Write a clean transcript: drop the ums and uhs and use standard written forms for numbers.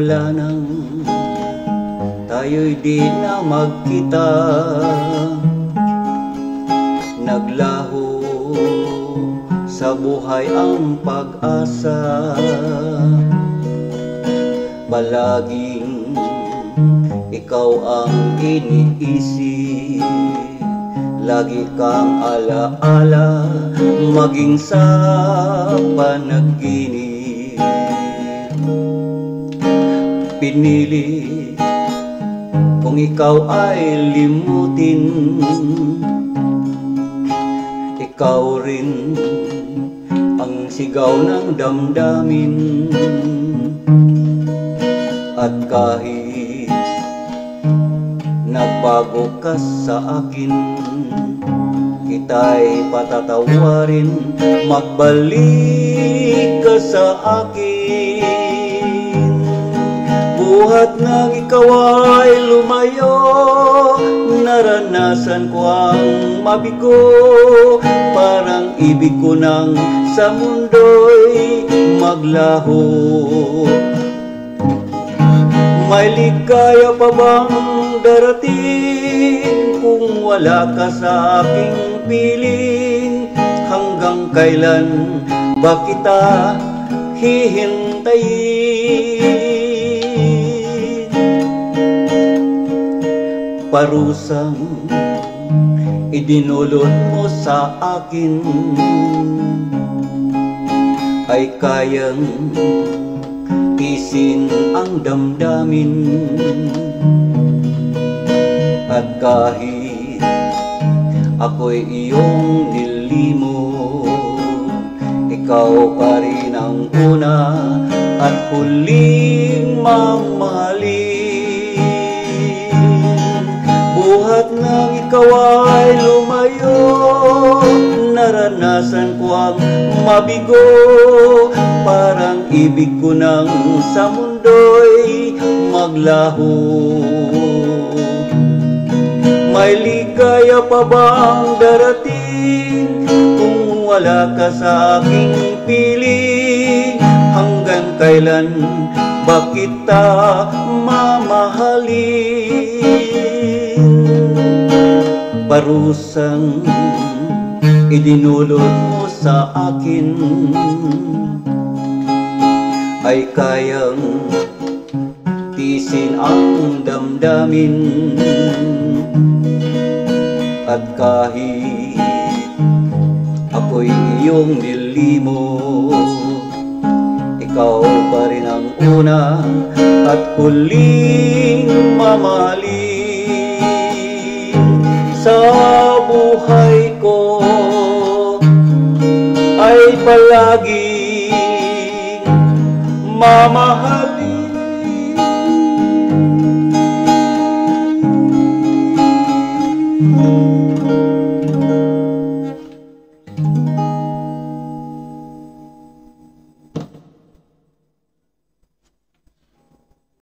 mula nang tayo'y di na magkita, naglaho sa buhay ang pag-asa. Palaging ikaw ang iniisip, lagi kang alaala, maging sa panaginip. Pinili kung ikaw ay limutin, ikaw rin ang sigaw ng damdamin. At kahit nagbago ka sa akin, kita'y patatawarin, magbalik ka sa akin. Buhat nang ikaw ay lumayo, naranasan ko ang mabigo, parang ibig ko nang sa mundo'y maglaho. May ligaya pa bang darating kung wala ka sa aking piling? Hanggang kailan ba kita hihintayin? Parusang idinulot mo sa akin ay kayang tiisin ang damdamin. At kahit ako'y iyong nilimo, ikaw pa rin ang una at huling mamahalin. Buhat nang ikaw ay lumayo, naranasan ko ang mabigo, parang ibig ko nang sa mundo'y maglaho. May ligaya pa bang darating kung wala ka sa aking piling? Hanggang kailan ba kita mamahalin? Parusang idinulot mo sa akin ay kayang tiisin ang damdamin. At kahit ako'y iyong nilimo, ikaw pa rin ang una at huling mamahalin. Sa buhay ko ay palaging mamahal